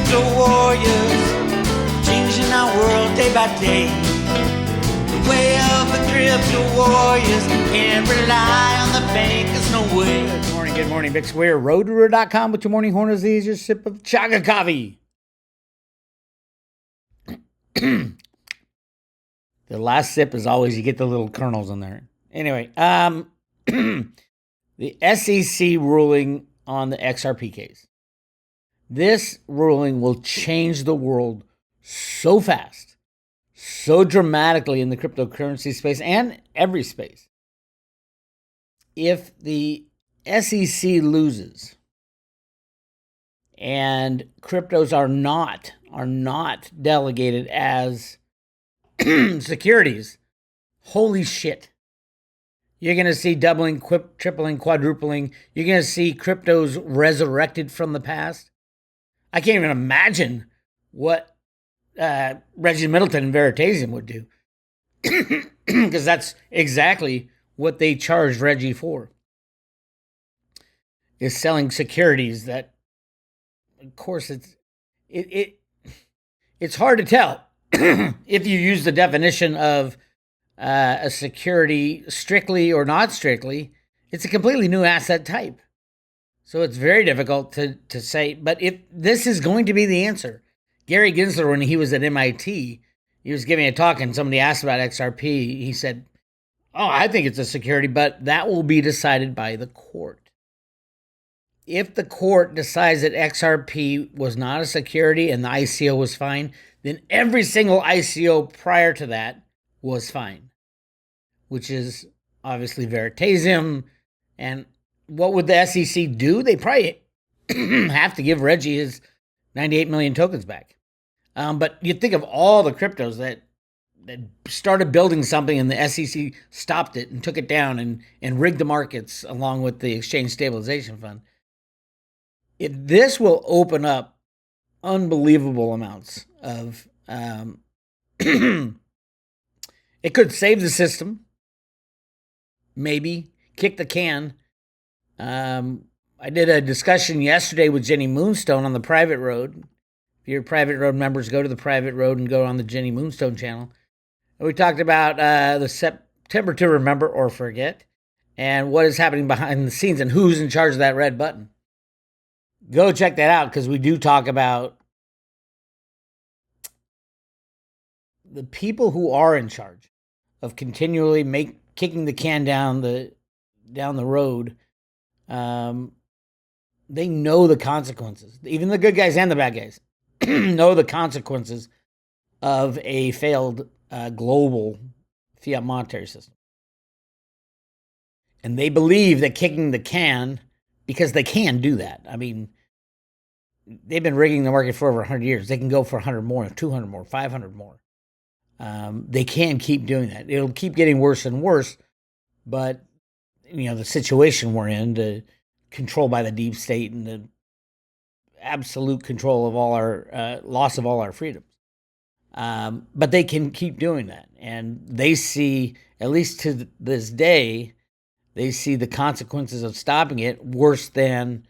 crypto warriors, changing our world day by day. The way of the crypto warriors, can't rely on the bankers, no way. Good morning, Bix Weir, RETURN.com with your morning horn as easy as a sip of chaga coffee. The last sip is always, you get the little kernels in there. Anyway, the SEC ruling on the XRP case. This ruling will change the world so fast, so dramatically in the cryptocurrency space and every space. If the SEC loses and cryptos are not delegated as securities, holy shit. You're going to see doubling, tripling, quadrupling. You're going to see cryptos resurrected from the past. I can't even imagine what Reggie Middleton and Veritaseum would do. Because that's exactly what they charged Reggie for. Is selling securities that, of course, it's hard to tell if you use the definition of a security strictly or not strictly. It's a completely new asset type. So it's very difficult to say. But if this is going to be the answer, Gary Gensler, when he was at MIT, he was giving a talk and somebody asked about XRP. He said, "Oh, I think it's a security, but that will be decided by the court." If the court decides that XRP was not a security and the ICO was fine, then every single ICO prior to that was fine, which is obviously Veritaseum. And what would the SEC do? They probably have to give Reggie his 98 million tokens back. But you think of all the cryptos that started building something and the SEC stopped it and took it down and rigged the markets along with the Exchange Stabilization Fund. If this will open up unbelievable amounts of, it could save the system, maybe kick the can. I did a discussion yesterday with Jenny Moonstone on the Private Road. If you're Private Road members, go to the Private Road and go on the Jenny Moonstone channel. And we talked about the September to Remember or Forget and what is happening behind the scenes and who's in charge of that red button. Go check that out because we do talk about the people who are in charge of continually kicking the can down the road. They know the consequences. Even the good guys and the bad guys know the consequences of a failed global fiat monetary system. And they believe that kicking the can, because they can do that. I mean, they've been rigging the market for over 100 years. They can go for 100 more, 200 more, 500 more. They can keep doing that. It'll keep getting worse and worse. But, the situation we're in, controlled by the deep state and the absolute control of all our, loss of all our freedoms. But they can keep doing that. And they see, at least to this day, they see the consequences of stopping it worse than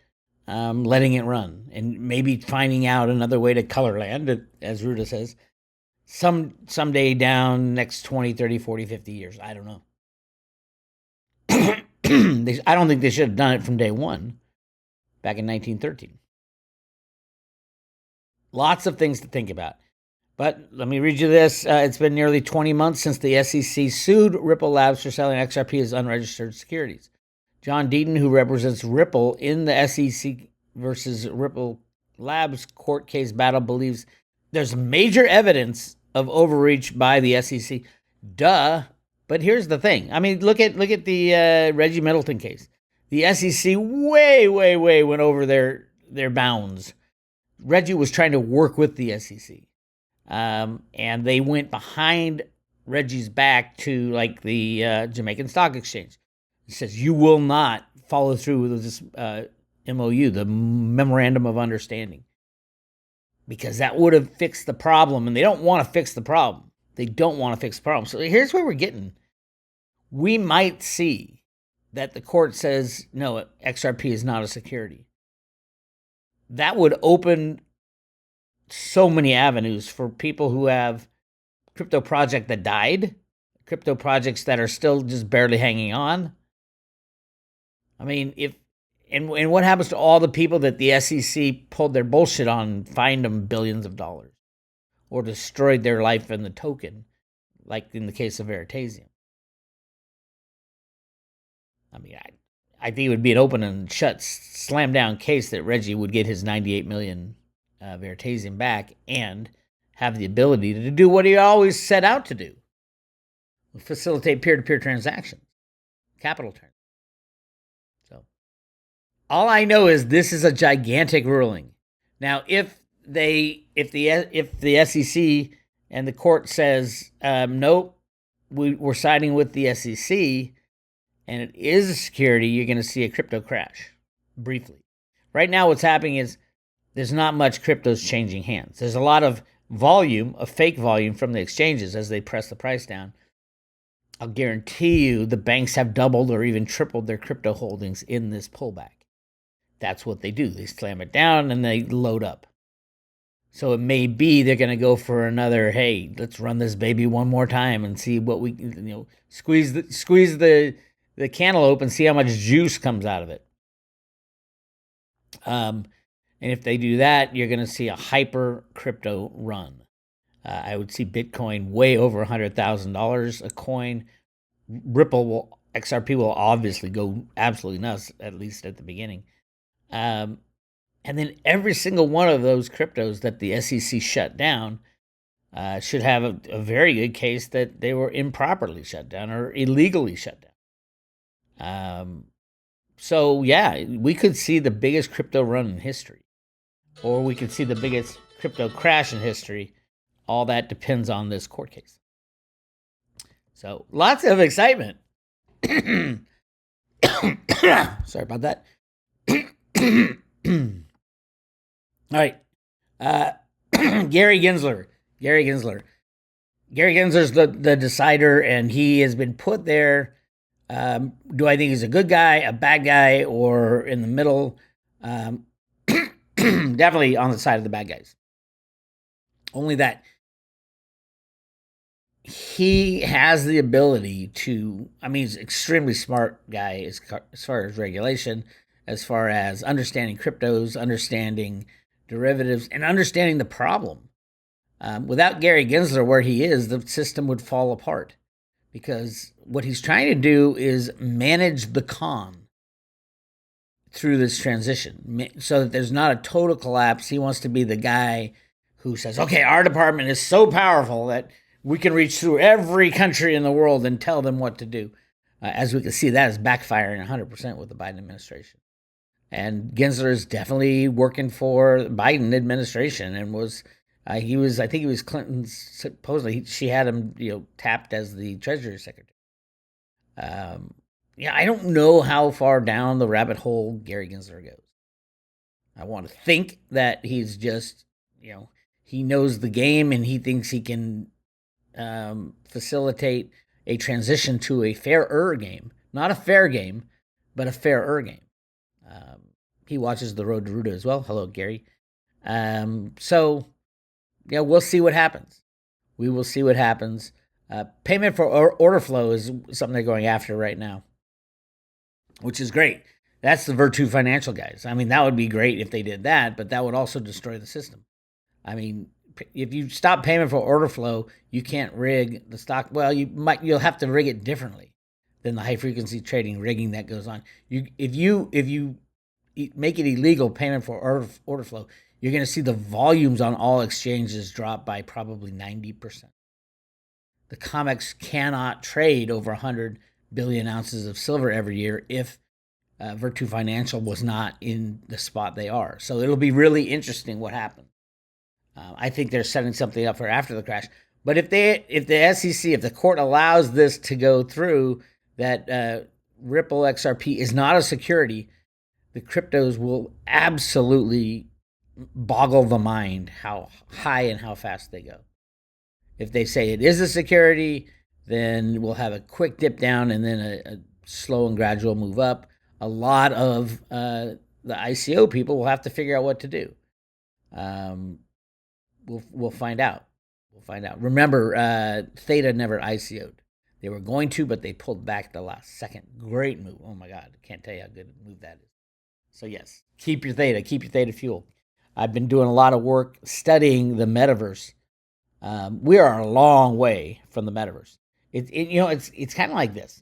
letting it run and maybe finding out another way to color land, as Ruta says, someday down next 20, 30, 40, 50 years. I don't know. I don't think they should have done it from day one back in 1913. Lots of things to think about. But let me read you this. It's been nearly 20 months since the SEC sued Ripple Labs for selling XRP as unregistered securities. John Deaton, who represents Ripple in the SEC versus Ripple Labs court case battle, believes there's major evidence of overreach by the SEC. Duh. But here's the thing. I mean, look at the Reggie Middleton case. The SEC way went over their bounds. Reggie was trying to work with the SEC. And they went behind Reggie's back to like the Jamaican Stock Exchange. It says you will not follow through with this MOU, the Memorandum of Understanding, because that would have fixed the problem. And they don't want to fix the problem. They don't want to fix the problem. So here's where we're getting. We might see that the court says, no, XRP is not a security. That would open so many avenues for people who have crypto project that died, crypto projects that are still just barely hanging on. I mean, and what happens to all the people that the SEC pulled their bullshit on, fined them billions of dollars, or destroyed their life in the token, like in the case of Veritaseum? I mean, I think it would be an open and shut, slam down case that Reggie would get his 98 million Veritaseum back and have the ability to do what he always set out to do: facilitate peer-to-peer transactions, capital turn. So all I know is this is a gigantic ruling. Now, if the SEC and the court says nope, we're siding with the SEC, and it is a security, you're going to see a crypto crash briefly. Right now, what's happening is there's not much cryptos changing hands. There's a lot of volume, of fake volume from the exchanges as they press the price down. I'll guarantee you the banks have doubled or even tripled their crypto holdings in this pullback. That's what they do. They slam it down and they load up. So it may be they're going to go for another, hey, let's run this baby one more time and see what we, squeeze the cantaloupe and see how much juice comes out of it. And if they do that, you're going to see a hyper crypto run. I would see Bitcoin way over $100,000 a coin. XRP will obviously go absolutely nuts, at least at the beginning. And then every single one of those cryptos that the SEC shut down should have a very good case that they were improperly shut down or illegally shut down. So, yeah, we could see the biggest crypto run in history, or we could see the biggest crypto crash in history. All that depends on this court case. So, lots of excitement. Sorry about that. All right. Gary Gensler. Gary Gensler's the decider, and he has been put there. Do I think he's a good guy, a bad guy, or in the middle? Definitely on the side of the bad guys. Only that he has the ability to, he's an extremely smart guy as far as regulation, as far as understanding cryptos, understanding derivatives, and understanding the problem. Without Gary Gensler where he is, the system would fall apart, because what he's trying to do is manage the con through this transition so that there's not a total collapse. He wants to be the guy who says, okay, our department is so powerful that we can reach through every country in the world and tell them what to do. As we can see, that is backfiring 100% with the Biden administration. And Gensler is definitely working for the Biden administration, and I think he was Clinton's, supposedly she had him, tapped as the Treasury Secretary. I don't know how far down the rabbit hole Gary Gensler goes. I want to think that he's just, he knows the game and he thinks he can facilitate a transition to a fairer game. Not a fair game, but a fairer game. He watches The Road to Ruta as well. Hello, Gary. So, we'll see what happens. We will see what happens. Payment for order flow is something they're going after right now, which is great. That's the Virtu Financial guys. That would be great if they did that, but that would also destroy the system. If you stop payment for order flow, you can't rig the stock. Well, you'll have to rig it differently than the high frequency trading rigging that goes on. If you make it illegal payment for order flow, you're going to see the volumes on all exchanges drop by probably 90%. The COMEX cannot trade over 100 billion ounces of silver every year if Virtu Financial was not in the spot they are. So it'll be really interesting what happens. I think they're setting something up for after the crash. But if the SEC, if the court allows this to go through, that Ripple XRP is not a security, the cryptos will absolutely boggle the mind how high and how fast they go. If they say it is a security, then we'll have a quick dip down and then a slow and gradual move up. A lot of the ICO people will have to figure out what to do. we'll find out. We'll find out. Remember, Theta never ICO'd. They were going to, but they pulled back at the last second. Great move. Oh my God, I can't tell you how good a move that is. So yes, keep your Theta fuel. I've been doing a lot of work studying the metaverse. We are a long way from the metaverse. It's kind of like this.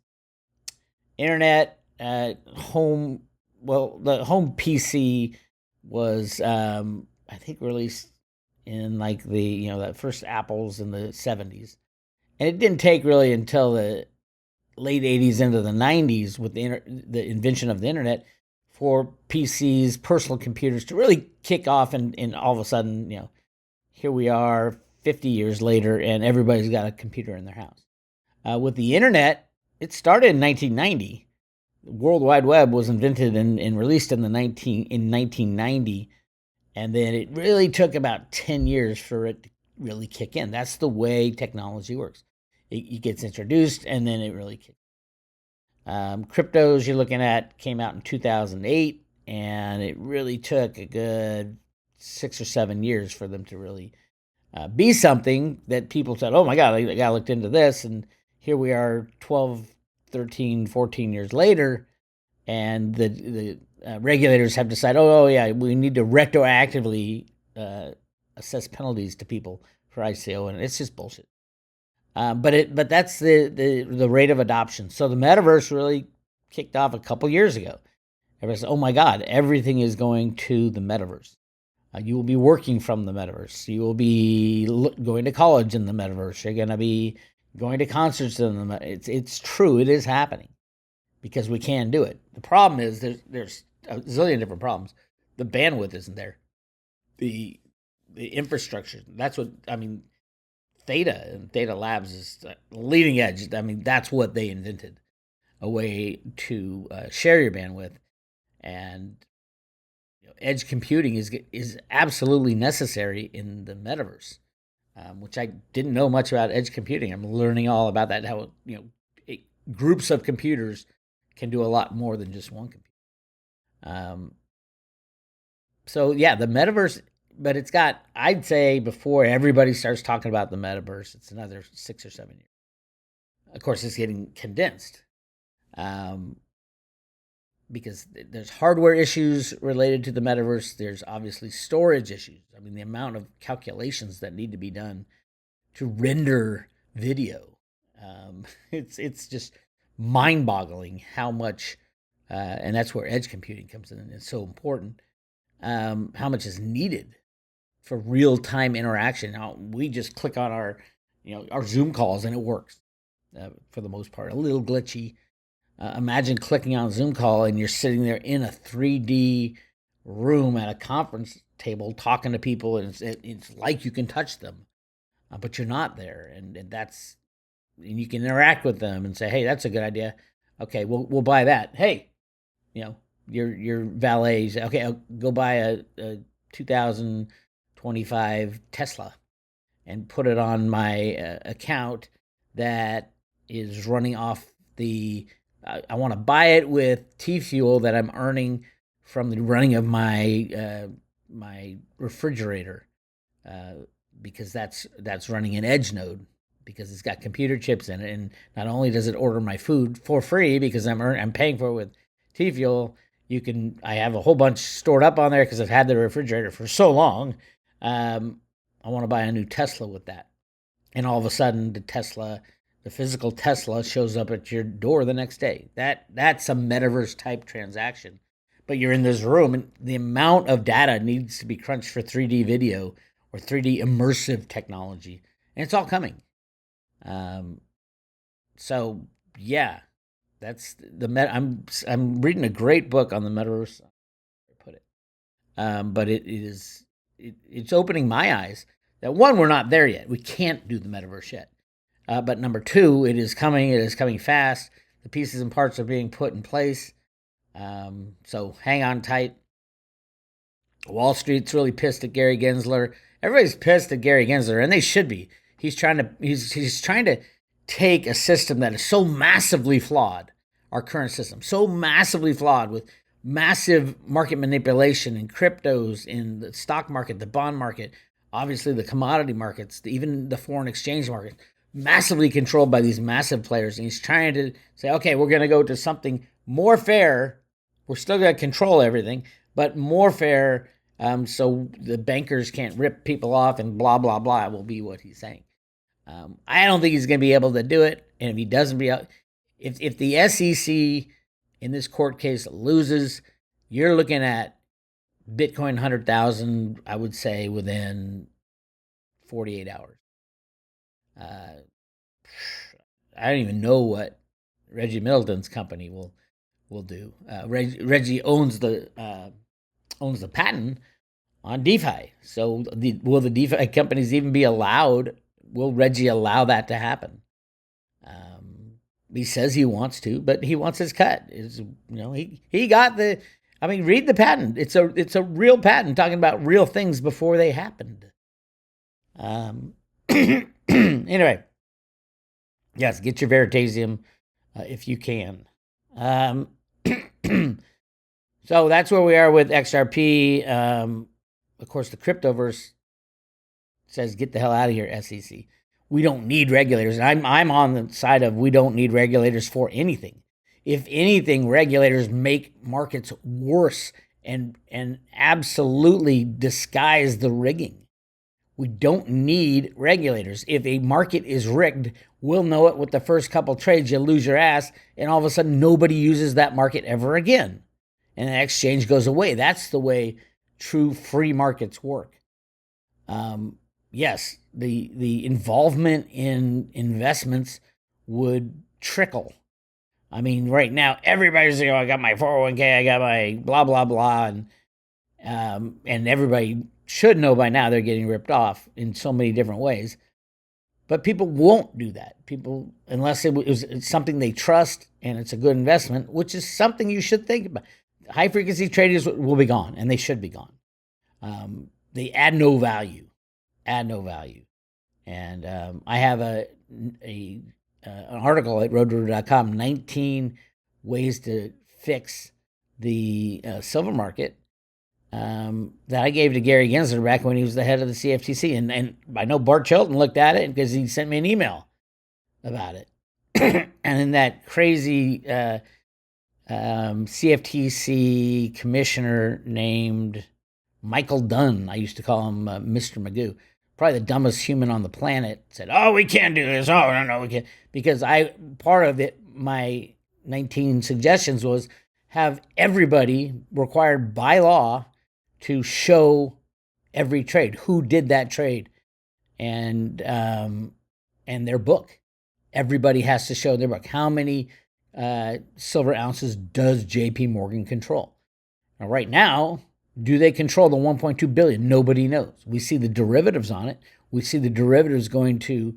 Internet, home. Well, the home PC was, I think, released in like the first Apples in the 70s, and it didn't take really until the late 80s into the 90s with the invention of the internet for PCs, personal computers, to really kick off, and all of a sudden, here we are 50 years later, and everybody's got a computer in their house. With the internet, it started in 1990. The World Wide Web was invented and released in 1990, and then it really took about 10 years for it to really kick in. That's the way technology works. It gets introduced, and then it really kicks. Cryptos you're looking at came out in 2008, and it really took a good 6 or 7 years for them to really be something that people said, oh my God, I got looked into this, and here we are 12, 13, 14 years later, and the regulators have decided, oh yeah, we need to retroactively assess penalties to people for ICO, and it's just bullshit. But that's the rate of adoption. So the metaverse really kicked off a couple years ago. Everybody said, oh my God, everything is going to the metaverse. You will be working from the metaverse. You will be going to college in the metaverse. You're going to be going to concerts in the metaverse. It's true. It is happening because we can do it. The problem is there's a zillion different problems. The bandwidth isn't there. The infrastructure. That's what, Theta and Theta Labs is leading edge. That's what they invented, a way to share your bandwidth, and edge computing is absolutely necessary in the metaverse, which I didn't know much about edge computing. I'm learning all about that. How groups of computers can do a lot more than just one computer. So yeah, the metaverse. But it's got, I'd say, before everybody starts talking about the metaverse, it's another 6 or 7 years. Of course, it's getting condensed because there's hardware issues related to the metaverse. There's obviously storage issues. The amount of calculations that need to be done to render video. It's just mind-boggling how much, and that's where edge computing comes in, and it's so important, how much is needed for real-time interaction. Now, we just click on our Zoom calls and it works for the most part. A little glitchy. Imagine clicking on a Zoom call and you're sitting there in a 3D room at a conference table talking to people, and it's like you can touch them, but you're not there, and you can interact with them and say, hey, that's a good idea. Okay, we'll buy that. Hey, your valet say, okay, I'll go buy a 2025 Tesla and put it on my account that is running off I want to buy it with T-Fuel that I'm earning from the running of my my refrigerator, because that's running an edge node, because it's got computer chips in it, and not only does it order my food for free because I'm paying for it with T-Fuel, I have a whole bunch stored up on there because I've had the refrigerator for so long. I want to buy a new Tesla with that. And all of a sudden, the physical Tesla shows up at your door the next day. That's a metaverse type transaction. But you're in this room, and the amount of data needs to be crunched for 3D video or 3D immersive technology, and it's all coming. So yeah, that's I'm reading a great book on the metaverse. But it's opening my eyes that, one, we're not there yet. We can't do the metaverse yet. But number two, it is coming. It is coming fast. The pieces and parts are being put in place. So hang on tight. Wall Street's really pissed at Gary Gensler. Everybody's pissed at Gary Gensler, and they should be. He's trying to take a system that is so massively flawed, our current system, so massively flawed, with massive market manipulation in cryptos, in the stock market, the bond market, Obviously, the commodity markets, even the foreign exchange market, massively controlled by these massive players. And he's trying to say, okay, we're going to go to something more fair. We're still going to control everything, but more fair, so the bankers can't rip people off and blah, blah, blah will be what he's saying. I don't think he's going to be able to do it. And if he doesn't if the SEC in this court case loses, you're looking at Bitcoin 100,000, I would say, within 48 hours. I don't even know what Reggie Middleton's company will do. Reggie owns the patent on DeFi. So will the DeFi companies even be allowed? Will Reggie allow that to happen? He says he wants to, but he wants his cut. He got the. I mean, read the patent. It's a real patent talking about real things before they happened. Anyway, yes, get your Veritaseum if you can. So that's where we are with XRP. Of course, the cryptoverse says, "Get the hell out of here, SEC." We don't need regulators. And I'm on the side of we don't need regulators for anything. If anything, regulators make markets worse and absolutely disguise the rigging. We don't need regulators. If a market is rigged, we'll know it with the first couple trades. You lose your ass, and all of a sudden nobody uses that market ever again. And the exchange goes away. That's the way true free markets work. Yes, the involvement in investments would trickle. I mean, right now, everybody's saying, I got my 401k, I got my blah, blah, blah. And everybody should know by now they're getting ripped off in so many different ways. But people won't do that. People, unless it's something they trust and it's a good investment, which is something you should think about. High frequency traders will be gone, and they should be gone. They add no value. And I have an article at roadrunner.com, 19 ways to fix the silver market that I gave to Gary Gensler back when he was the head of the CFTC. And I know Bart Chilton looked at it because he sent me an email about it. And then that crazy CFTC commissioner named Michael Dunn, I used to call him Mr. Magoo, probably the dumbest human on the planet, said, "Oh, we can't do this. Oh, no, we can't." Because part of it, my 19 suggestions was have everybody required by law to show every trade, who did that trade, and their book. Everybody has to show their book. How many silver ounces does JP Morgan control? Now, right now, do they control the 1.2 billion? Nobody knows. We see the derivatives on it. We see the derivatives going to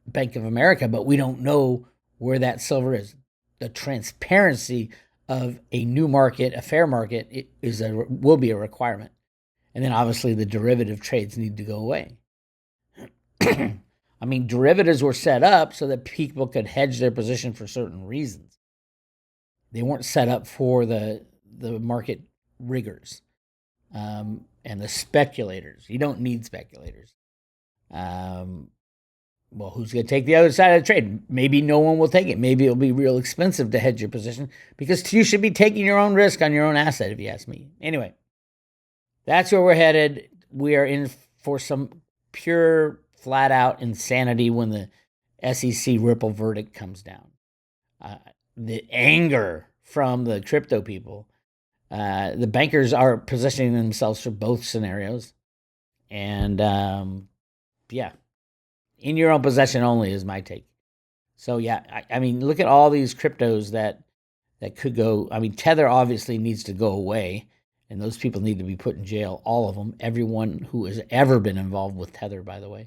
Bank of America, but we don't know where that silver is. The transparency of a new market, a fair market, will be a requirement. And then obviously the derivative trades need to go away. I mean, derivatives were set up so that people could hedge their position for certain reasons. They weren't set up for the market riggers and the speculators. You don't need speculators. Well, who's going to take the other side of the trade? Maybe no one will take it. Maybe it'll be real expensive to hedge your position because you should be taking your own risk on your own asset, if you ask me. Anyway, that's where we're headed. We are in for some pure, flat-out insanity when the SEC Ripple verdict comes down. The anger from the crypto people. The bankers are positioning themselves for both scenarios. And, yeah, in your own possession only is my take. So, yeah, I mean, look at all these cryptos that could go. I mean, Tether obviously needs to go away, and those people need to be put in jail, all of them, everyone who has ever been involved with Tether, by the way.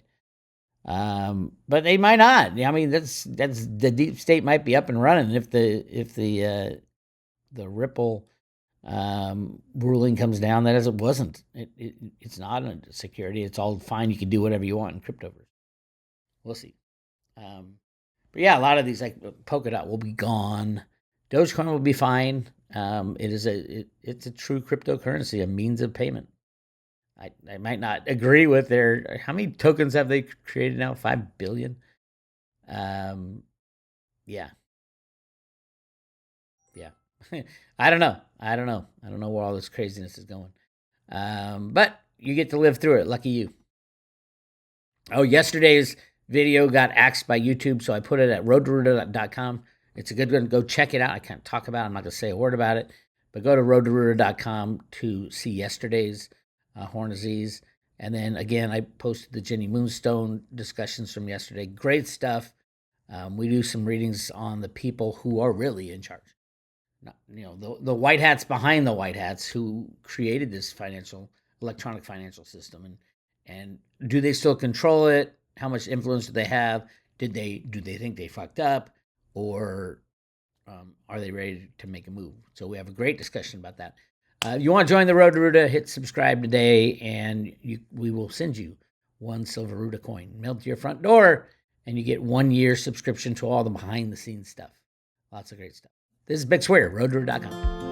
But they might not. I mean, that's the deep state might be up and running if the Ripple ruling comes down. That as it wasn't. It's not a security. It's all fine. You can do whatever you want in cryptoverse. We'll see. But yeah, a lot of these like Polkadot will be gone. Dogecoin will be fine. It's a true cryptocurrency, a means of payment. I might not agree with their, how many tokens have they created now? 5 billion? Yeah. Yeah. I don't know. I don't know where all this craziness is going. But you get to live through it. Lucky you. Oh, yesterday's video got axed by YouTube, so I put it at roadtoruta.com. It's a good one. Go check it out. I can't talk about it. I'm not going to say a word about it. But go to roadtoruta.com to see yesterday's Horn Disease. And then, again, I posted the Jenny Moonstone discussions from yesterday. Great stuff. We do some readings on the people who are really in charge. Not, the white hats behind the white hats who created this electronic financial system. And do they still control it? How much influence do they have? Do they think they fucked up? Or are they ready to make a move? So we have a great discussion about that. You want to join the Road to Ruta, hit subscribe today, and we will send you 1 silver Ruta coin mailed to your front door, and you get 1 year subscription to all the behind-the-scenes stuff. Lots of great stuff. This is Bix Weir, roadtoruta.com.